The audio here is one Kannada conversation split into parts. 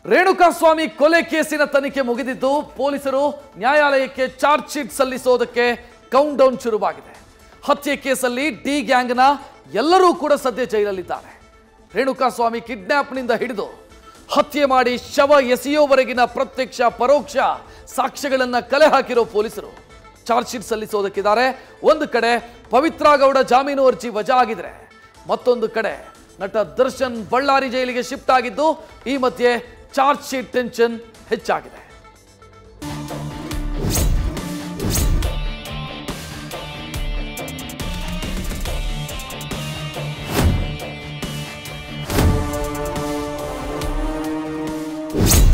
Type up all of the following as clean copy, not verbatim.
ರೇಣುಕಾಸ್ವಾಮಿ ಕೊಲೆ ಕೇಸಿನ ತನಿಖೆ ಮುಗಿದಿದ್ದು ಪೊಲೀಸರು ನ್ಯಾಯಾಲಯಕ್ಕೆ ಚಾರ್ಜ್ ಶೀಟ್ ಸಲ್ಲಿಸೋದಕ್ಕೆ ಕೌಂಟ್ ಡೌನ್ ಶುರುವಾಗಿದೆ. ಹತ್ಯೆ ಕೇಸಲ್ಲಿ ಡಿ ಗ್ಯಾಂಗ್ನ ಎಲ್ಲರೂ ಕೂಡ ಸದ್ಯ ಜೈಲಲ್ಲಿದ್ದಾರೆ. ರೇಣುಕಾಸ್ವಾಮಿ ಕಿಡ್ನಾಪ್ನಿಂದ ಹಿಡಿದು ಹತ್ಯೆ ಮಾಡಿ ಶವ ಎಸೆಯೋವರೆಗಿನ ಪ್ರತ್ಯಕ್ಷ ಪರೋಕ್ಷ ಸಾಕ್ಷ್ಯಗಳನ್ನು ಕಲೆ ಹಾಕಿರೋ ಪೊಲೀಸರು ಚಾರ್ಜ್ ಶೀಟ್ ಸಲ್ಲಿಸೋದಕ್ಕಿದ್ದಾರೆ. ಒಂದು ಕಡೆ ಪವಿತ್ರ ಗೌಡ ಜಾಮೀನು ಅರ್ಜಿ ವಜಾ ಆಗಿದ್ರೆ, ಮತ್ತೊಂದು ಕಡೆ ನಟ ದರ್ಶನ್ ಬಳ್ಳಾರಿ ಜೈಲಿಗೆ ಶಿಫ್ಟ್ ಆಗಿದ್ದು, ಈ ಮಧ್ಯೆ ಚಾರ್ಜ್ ಶೀಟ್ ಟೆನ್ಷನ್ ಹೆಚ್ಚಾಗಿದೆ.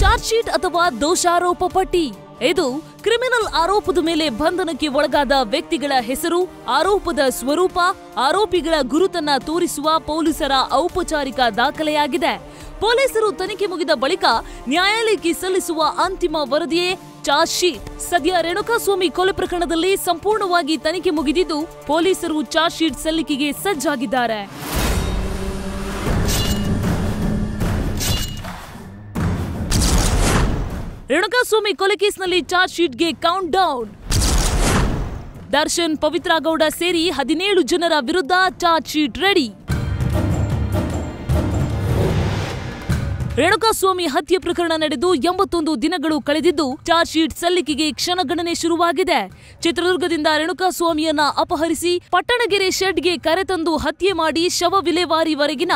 ಚಾರ್ಜ್ ಶೀಟ್ ಅಥವಾ ದೋಷಾರೋಪ ಪಟ್ಟಿ ಇದು ಕ್ರಿಮಿನಲ್ ಆರೋಪದ ಮೇಲೆ ಬಂಧನಕ್ಕೆ ಒಳಗಾದ ವ್ಯಕ್ತಿಗಳ ಹೆಸರು, ಆರೋಪದ ಸ್ವರೂಪ, ಆರೋಪಿಗಳ ಗುರುತನ್ನ ತೋರಿಸುವ ಪೊಲೀಸರ ಔಪಚಾರಿಕ ದಾಖಲೆಯಾಗಿದೆ. ಪೊಲೀಸರು ತನಿಖೆ ಮುಗಿದ ಬಳಿಕ ನ್ಯಾಯಾಲಯಕ್ಕೆ ಸಲ್ಲಿಸುವ ಅಂತಿಮ ವರದಿಯೇ ಚಾರ್ಜ್ ಶೀಟ್. ಸದ್ಯ ರೇಣುಕಾಸ್ವಾಮಿ ಕೊಲೆ ಪ್ರಕರಣದಲ್ಲಿ ಸಂಪೂರ್ಣವಾಗಿ ತನಿಖೆ ಮುಗಿದಿದ್ದು ಪೊಲೀಸರು ಚಾರ್ಜ್ ಶೀಟ್ ಸಲ್ಲಿಕೆಗೆ ಸಜ್ಜಾಗಿದ್ದಾರೆ. ರೇಣುಕಾಸ್ವಾಮಿ ಕೊಲೆ ಕೇಸ್ನಲ್ಲಿ charge ಶೀಟ್ಗೆ count down. Darshan, Pavithra Gowda ಸೇರಿ 17 ಜನರ ವಿರುದ್ಧ ಚಾರ್ಜ್ ಶೀಟ್ ರೆಡಿ. ರೇಣುಕಾಸ್ವಾಮಿ ಹತ್ಯೆ ಪ್ರಕರಣ ನಡೆದು 81 ದಿನಗಳು ಕಳೆದಿದ್ದು ಚಾರ್ಜ್ ಶೀಟ್ ಸಲ್ಲಿಕೆಗೆ ಕ್ಷಣಗಣನೆ ಶುರುವಾಗಿದೆ. ಚಿತ್ರದುರ್ಗದಿಂದ ರೇಣುಕಾಸ್ವಾಮಿಯನ್ನ ಅಪಹರಿಸಿ ಪಟ್ಟಣಗೆರೆ ಶೆಡ್ಗೆ ಕರೆತಂದು ಹತ್ಯೆ ಮಾಡಿ ಶವ ವಿಲೇವಾರಿವರೆಗಿನ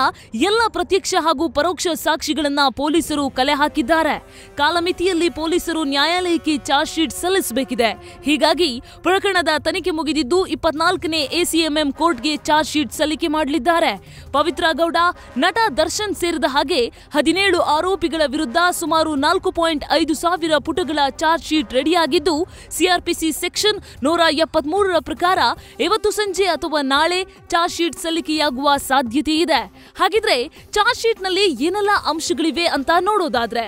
ಎಲ್ಲ ಪ್ರತ್ಯಕ್ಷ ಹಾಗೂ ಪರೋಕ್ಷ ಸಾಕ್ಷಿಗಳನ್ನ ಪೊಲೀಸರು ಕಲೆ ಹಾಕಿದ್ದಾರೆ. ಕಾಲಮಿತಿಯಲ್ಲಿ ಪೊಲೀಸರು ನ್ಯಾಯಾಲಯಕ್ಕೆ ಚಾರ್ಜ್ ಶೀಟ್ ಸಲ್ಲಿಸಬೇಕಿದೆ. ಹೀಗಾಗಿ ಪ್ರಕರಣದ ತನಿಖೆ ಮುಗಿದಿದ್ದು 24ನೇ ಎಸಿಎಂಎಂ ಕೋರ್ಟ್ಗೆ ಚಾರ್ಜ್ ಶೀಟ್ ಸಲ್ಲಿಕೆ ಮಾಡಲಿದ್ದಾರೆ. ಪವಿತ್ರ ಗೌಡ, ನಟ ದರ್ಶನ್ ಸೇರಿದ ಹಾಗೆ 17 ಆರೋಪಿಗಳ ವಿರುದ್ಧ ಸುಮಾರು 4.5 ಸಾವಿರ ಪುಟಗಳ ಚಾರ್ಜ್ ಶೀಟ್ ರೆಡಿಯಾಗಿದ್ದು, ಸಿಆರ್ಪಿಸಿ ಸೆಕ್ಷನ್ 173ರ ಪ್ರಕಾರ ಇವತ್ತು ಸಂಜೆ ಅಥವಾ ನಾಳೆ ಚಾರ್ಜ್ ಶೀಟ್ ಸಲ್ಲಿಕೆಯಾಗುವ ಸಾಧ್ಯತೆ ಇದೆ. ಹಾಗಿದ್ರೆ ಚಾರ್ಜ್ ಶೀಟ್ನಲ್ಲಿ ಏನೆಲ್ಲ ಅಂಶಗಳಿವೆ ಅಂತ ನೋಡೋದಾದ್ರೆ,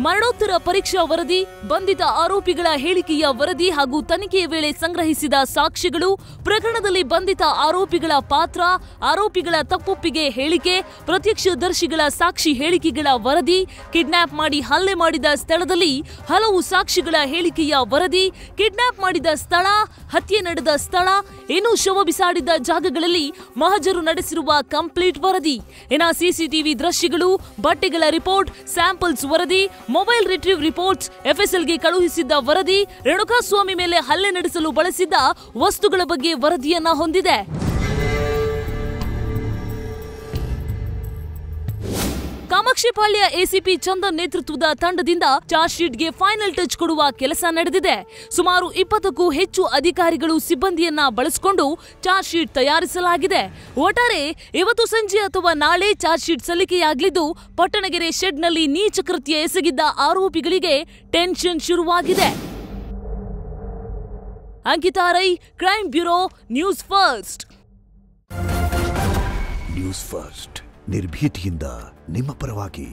ಮರಣೋತ್ತರ ಪರೀಕ್ಷಾ ವರದಿ, ಬಂಧಿತ ಆರೋಪಿಗಳ ಹೇಳಿಕೆಯ ವರದಿ ಹಾಗೂ ತನಿಖೆಯ ವೇಳೆ ಸಂಗ್ರಹಿಸಿದ ಸಾಕ್ಷ್ಯಗಳು, ಪ್ರಕರಣದಲ್ಲಿ ಬಂಧಿತ ಆರೋಪಿಗಳ ಪಾತ್ರ, ಆರೋಪಿಗಳ ತಪ್ಪೊಪ್ಪಿಗೆ ಹೇಳಿಕೆ, ಪ್ರತ್ಯಕ್ಷದರ್ಶಿಗಳ ಸಾಕ್ಷಿ ಹೇಳಿಕೆಗಳ ವರದಿ, ಕಿಡ್ನಾಪ್ ಮಾಡಿ ಹಲ್ಲೆ ಮಾಡಿದ ಸ್ಥಳದಲ್ಲಿ ಹಲವು ಸಾಕ್ಷಿಗಳ ಹೇಳಿಕೆಯ ವರದಿ, ಕಿಡ್ನಾಪ್ ಮಾಡಿದ ಸ್ಥಳ, ಹತ್ಯೆ ನಡೆದ ಸ್ಥಳ, ಇನ್ನು ಶವ ಬಿಸಾಡಿದ ಜಾಗಗಳಲ್ಲಿ ಮಹಜರು ನಡೆಸಿರುವ ಕಂಪ್ಲೀಟ್ ವರದಿ, ಸಿಸಿಟಿವಿ ದೃಶ್ಯಗಳು, ಬಟ್ಟೆಗಳ ರಿಪೋರ್ಟ್, ಸ್ಯಾಂಪಲ್ಸ್ ವರದಿ, ಮೊಬೈಲ್ ರಿಟ್ರೀವ್ ರಿಪೋರ್ಟ್ಸ್, ಎಫ್ಎಸ್ಎಲ್ಗೆ ಕಳುಹಿಸಿದ್ದ ವರದಿ, ರೇಣುಕಾಸ್ವಾಮಿ ಮೇಲೆ ಹಲ್ಲೆ ನಡೆಸಲು ಬಳಸಿದ್ದ ವಸ್ತುಗಳ ಬಗ್ಗೆ ವರದಿಯನ್ನ ಹೊಂದಿದೆ. ಕಾಮಾಕ್ಷಿಪಾಳ್ಯ ಎಸಿಪಿ ಚಂದನ್ ನೇತೃತ್ವದ ತಂಡದಿಂದ ಚಾರ್ಜ್ ಶೀಟ್ಗೆ ಫೈನಲ್ ಟಚ್ ಕೊಡುವ ಕೆಲಸ ನಡೆದಿದೆ. ಸುಮಾರು 20ಕ್ಕೂ ಹೆಚ್ಚು ಅಧಿಕಾರಿಗಳು, ಸಿಬ್ಬಂದಿಯನ್ನ ಬಳಸಿಕೊಂಡು ಚಾರ್ಜ್ ಶೀಟ್ ತಯಾರಿಸಲಾಗಿದೆ. ಒಟ್ಟಾರೆ ಇವತ್ತು ಸಂಜೆ ಅಥವಾ ನಾಳೆ ಚಾರ್ಜ್ ಶೀಟ್ ಸಲ್ಲಿಕೆಯಾಗಲಿದ್ದು, ಪಟ್ಟಣಗೆರೆ ಶೆಡ್ನಲ್ಲಿ ನೀಚ ಕೃತ್ಯ ಎಸಗಿದ್ದ ಆರೋಪಿಗಳಿಗೆ ಟೆನ್ಷನ್ ಶುರುವಾಗಿದೆ. Ankita Rai, crime bureau, news first. News first ನಿರ್ಭೀತಿಯಿಂದ ನಿಮ್ಮ ಪರವಾಗಿ.